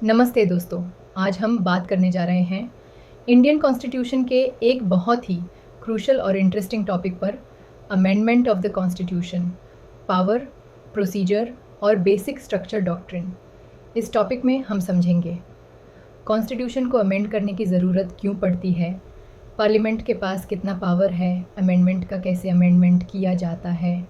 नमस्ते दोस्तों। आज हम बात करने जा रहे हैं इंडियन कॉन्स्टिट्यूशन के एक बहुत ही क्रूशल और इंटरेस्टिंग टॉपिक पर, amendment of the constitution, power, procedure और बेसिक स्ट्रक्चर डॉक्ट्रिन। इस टॉपिक में हम समझेंगे कॉन्स्टिट्यूशन को अमेंड करने की ज़रूरत क्यों पड़ती है, पार्लियामेंट के पास कितना पावर है, अमेंडमेंट का कैसे अमेंडमेंट किया जाता है,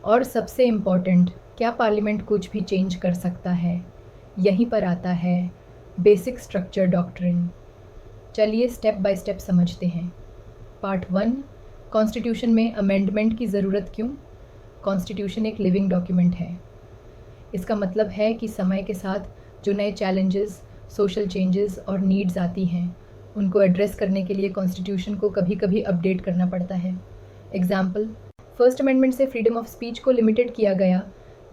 और सबसे इम्पॉर्टेंट, क्या पार्लियामेंट कुछ भी चेंज कर सकता है। यहीं पर आता है बेसिक स्ट्रक्चर डॉक्ट्रिन। चलिए स्टेप बाय स्टेप समझते हैं। पार्ट 1, कॉन्स्टिट्यूशन में अमेंडमेंट की ज़रूरत क्यों। कॉन्स्टिट्यूशन एक लिविंग डॉक्यूमेंट है। इसका मतलब है कि समय के साथ जो नए चैलेंजेस, सोशल चेंजेस और नीड्स आती हैं, उनको एड्रेस करने के लिए कॉन्स्टिट्यूशन को कभी कभी अपडेट करना पड़ता है। एग्जाम्पल, फर्स्ट अमेंडमेंट से फ्रीडम ऑफ स्पीच को लिमिटेड किया गया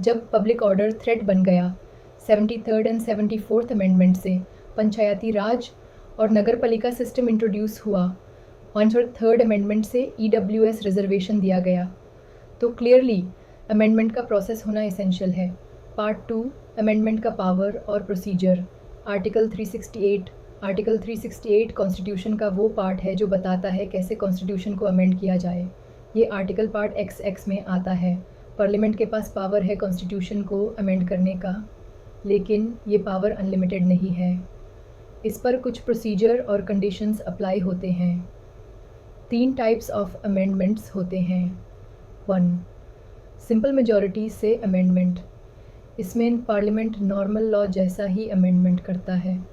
जब पब्लिक ऑर्डर थ्रेट बन गया। 73rd एंड 74th अमेंडमेंट से पंचायती राज और नगर पालिका सिस्टम इंट्रोड्यूस हुआ। 103rd अमेंडमेंट से EWS रिजर्वेशन दिया गया। तो क्लियरली अमेंडमेंट का प्रोसेस होना इसेंशियल है। पार्ट 2, अमेंडमेंट का पावर और प्रोसीजर। आर्टिकल 368 कॉन्स्टिट्यूशन का वो पार्ट है जो बताता है कैसे कॉन्स्टिट्यूशन को अमेंड किया जाए। ये आर्टिकल पार्ट XX में आता है। पार्लियामेंट के पास पावर है कॉन्स्टिट्यूशन को अमेंड करने का, लेकिन ये पावर अनलिमिटेड नहीं है। इस पर कुछ प्रोसीजर और कंडीशंस अप्लाई होते हैं। 3 टाइप्स ऑफ अमेंडमेंट्स होते हैं। 1, सिंपल मेजॉरिटी से अमेंडमेंट। इसमें पार्लियामेंट नॉर्मल लॉ जैसा ही अमेंडमेंट करता है।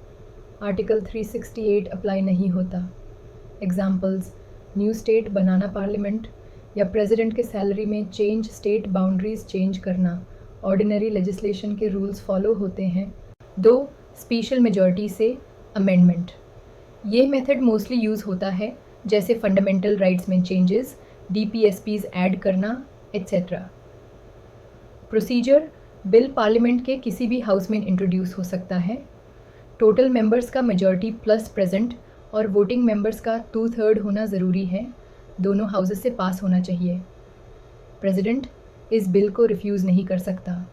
आर्टिकल 368 अप्लाई नहीं होता। एग्जाम्पल्स, न्यू स्टेट बनाना पार्लियामेंट, या प्रेसिडेंट के सैलरी में चेंज, स्टेट बाउंड्रीज चेंज करना, ऑर्डिनरी लेजिस्लेशन के रूल्स फॉलो होते हैं। 2, स्पेशल मेजॉरिटी से अमेंडमेंट। ये मेथड मोस्टली यूज़ होता है जैसे फंडामेंटल राइट्स में चेंजेस, DPSPs ऐड करना, एट्सेट्रा। प्रोसीजर, बिल पार्लियामेंट के किसी भी हाउस में इंट्रोड्यूस हो सकता है। टोटल मेंबर्स का मेजॉरिटी प्लस प्रेजेंट और वोटिंग मेंबर्स का 2/3 होना ज़रूरी है। दोनों हाउसेस से पास होना चाहिए। प्रेसिडेंट इस बिल को रिफ्यूज़ नहीं कर सकता।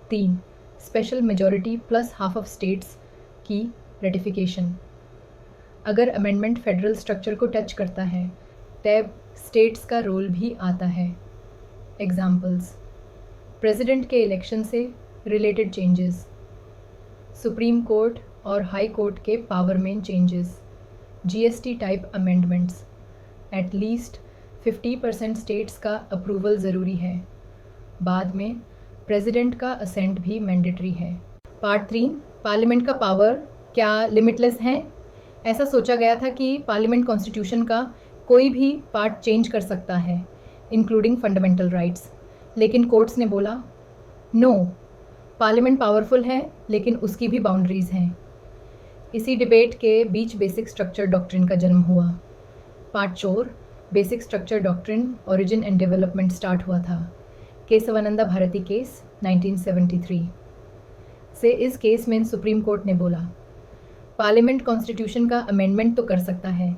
3, special majority plus half of states की रेटिफिकेशन। अगर अमेंडमेंट फेडरल स्ट्रक्चर को टच करता है तब स्टेट्स का रोल भी आता है। एग्जाम्पल्स, प्रेसिडेंट के इलेक्शन से रिलेटेड चेंजेस, सुप्रीम कोर्ट और हाई कोर्ट के पावर में changes, GST type amendments. At least 50% states का अप्रूवल ज़रूरी है। बाद में प्रेसिडेंट का असेंट भी मैंडेटरी है। पार्ट 3, पार्लियामेंट का पावर क्या लिमिटलेस है। ऐसा सोचा गया था कि पार्लियामेंट कॉन्स्टिट्यूशन का कोई भी पार्ट चेंज कर सकता है, इंक्लूडिंग फंडामेंटल राइट्स, लेकिन कोर्ट्स ने बोला नो, पार्लियामेंट पावरफुल है लेकिन उसकी भी बाउंड्रीज़ हैं। इसी डिबेट के बीच बेसिक स्ट्रक्चर डॉक्ट्रिन का जन्म हुआ। Part 4, basic structure doctrine, origin and development start हुआ था केशवानंदा भारती केस 1973 से। इस केस में सुप्रीम कोर्ट ने बोला पार्लियामेंट कॉन्स्टिट्यूशन का अमेंडमेंट तो कर सकता है,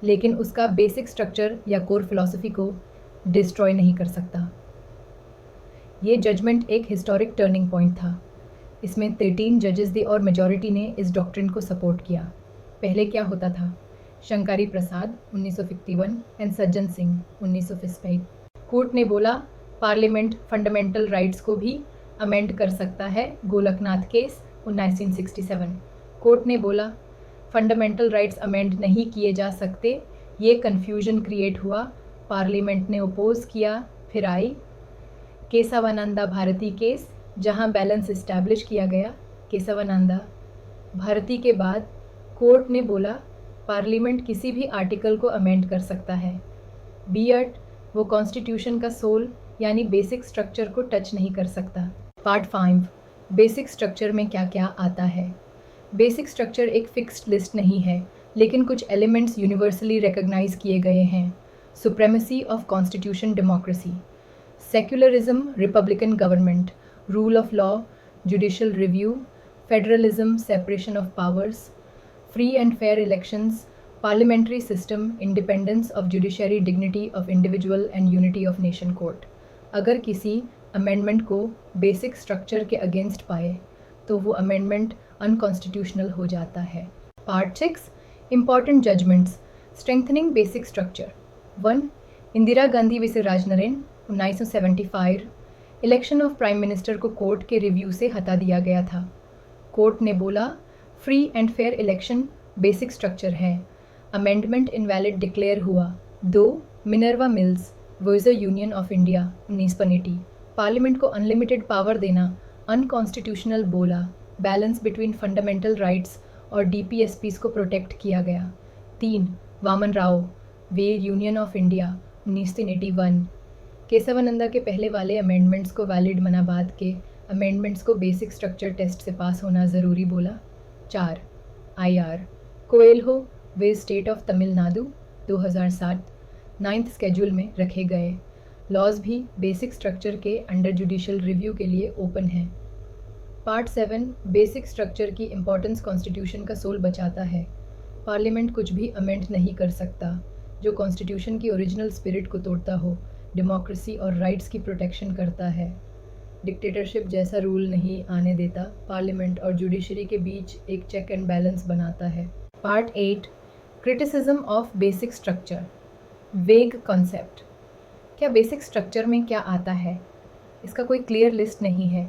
लेकिन उसका बेसिक स्ट्रक्चर या कोर फिलॉसफी को डिस्ट्रॉय नहीं कर सकता। ये जजमेंट एक हिस्टोरिक टर्निंग पॉइंट था। इसमें 13 जजेस थे और मेजॉरिटी ने इस डॉक्ट्रिन को सपोर्ट किया। पहले क्या होता था, शंकरी प्रसाद 1951 एंड सज्जन सिंह 1955। कोर्ट ने बोला पार्लियामेंट फंडामेंटल राइट्स को भी अमेंड कर सकता है। गोलकनाथ केस 1967। कोर्ट ने बोला फंडामेंटल राइट्स अमेंड नहीं किए जा सकते। ये कन्फ्यूजन क्रिएट हुआ, पार्लियामेंट ने अपोज किया। फिर आई केशवानंदा भारती केस, जहां बैलेंस इस्टेब्लिश किया गया। केशवानंदा भारती के बाद कोर्ट ने बोला पार्लियामेंट किसी भी आर्टिकल को अमेंड कर सकता है, बीट वो कॉन्स्टिट्यूशन का सोल यानी बेसिक स्ट्रक्चर को टच नहीं कर सकता। पार्ट 5, बेसिक स्ट्रक्चर में क्या क्या आता है। बेसिक स्ट्रक्चर एक फिक्स्ड लिस्ट नहीं है, लेकिन कुछ एलिमेंट्स यूनिवर्सली रिकॉग्नाइज किए गए हैं। Supremacy of constitution democracy, secularism Republican government, rule of law, judicial review, federalism, separation of powers, free and fair elections, parliamentary system, independence of judiciary, dignity of individual and unity of nation court। अगर किसी amendment को basic structure के against पाए तो वो amendment unconstitutional हो जाता है। Part 6 important judgements strengthening basic structure 1 Indira Gandhi vice राजनरेन 1975 election of prime minister को कोर्ट के रिव्यू से हटा दिया गया था। कोर्ट ने बोला free and fair election basic structure है। अमेंडमेंट इनवैलिड डिक्लेयर हुआ। 2 Minerva mills वर्जर union of India 1980 parliament को अनलिमिटेड पावर देना अनकॉन्स्टिट्यूशनल बोला। बैलेंस बिटवीन फंडामेंटल राइट्स और डीपीएसपीज को प्रोटेक्ट किया गया। 3 वामन राव वेर यूनियन ऑफ इंडिया 1981 केशवानंदा के पहले वाले अमेंडमेंट्स को वैलिड मना बाद के अमेंडमेंट्स को बेसिक स्ट्रक्चर टेस्ट से पास होना ज़रूरी बोला। 4 IR Coelho way state of Tamil Nadu 2007 9th schedule में रखे गए लॉज भी बेसिक स्ट्रक्चर के अंडर जुडिशियल रिव्यू के लिए ओपन हैं। पार्ट 7 बेसिक स्ट्रक्चर की इम्पोर्टेंस कॉन्स्टिट्यूशन का सोल बचाता है। पार्लियामेंट कुछ भी अमेंड नहीं कर सकता जो कॉन्स्टिट्यूशन की ओरिजिनल स्पिरिट को तोड़ता हो। डेमोक्रेसी और राइट्स की प्रोटेक्शन करता है। डिक्टेटरशिप जैसा रूल नहीं आने देता। पार्लियामेंट और जुडिशरी के बीच एक चेक एंड बैलेंस बनाता है। Part 8 criticism of basic structure वेग कॉन्सेप्ट। क्या बेसिक स्ट्रक्चर में क्या आता है? इसका कोई क्लियर लिस्ट नहीं है।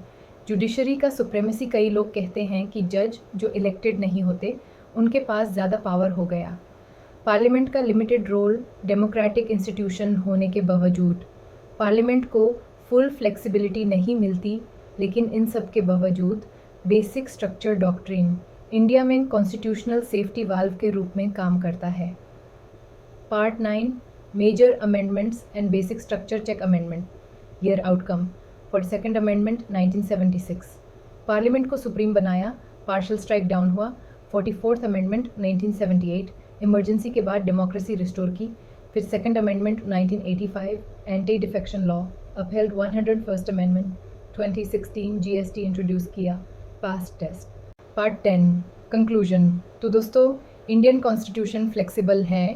जुडिशरी का सुप्रेमेसी कई लोग कहते हैं कि जज जो इलेक्टेड नहीं होते उनके पास ज़्यादा पावर हो गया। पार्लियामेंट का लिमिटेड रोल डेमोक्रेटिक इंस्टीट्यूशन होने के बावजूद पार्लियामेंट को फुल फ्लेक्सिबिलिटी नहीं मिलती। लेकिन इन सब के बावजूद बेसिक स्ट्रक्चर डॉक्ट्रिन इंडिया में कॉन्स्टिट्यूशनल सेफ्टी वाल्व के रूप में काम करता है। Part 9 major amendments and basic structure check amendment year outcome 42nd amendment 1976 parliament को सुप्रीम बनाया। पार्शल स्ट्राइक डाउन हुआ। 44th अमेंडमेंट 1978 इमरजेंसी के बाद डेमोक्रेसी रिस्टोर की। फिर 2nd amendment 1985 anti defection law upheld. 101st amendment 2016 GST introduce किया। पास test. Part 10 conclusion. तो दोस्तों इंडियन कॉन्स्टिट्यूशन फ्लेक्सिबल है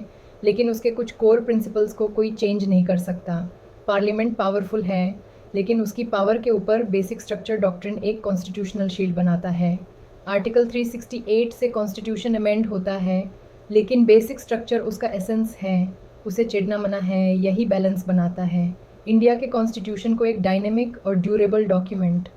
लेकिन उसके कुछ कोर प्रिंसिपल्स को कोई चेंज नहीं कर सकता। पार्लियामेंट पावरफुल है लेकिन उसकी पावर के ऊपर बेसिक स्ट्रक्चर डॉक्ट्रिन एक कॉन्स्टिट्यूशनल शील्ड बनाता है। आर्टिकल 368 से कॉन्स्टिट्यूशन अमेंड होता है लेकिन बेसिक स्ट्रक्चर उसका एसेंस है। उसे चिढ़ना मना है। यही बैलेंस बनाता है इंडिया के कॉन्स्टिट्यूशन को एक डायनेमिक और ड्यूरेबल डॉक्यूमेंट।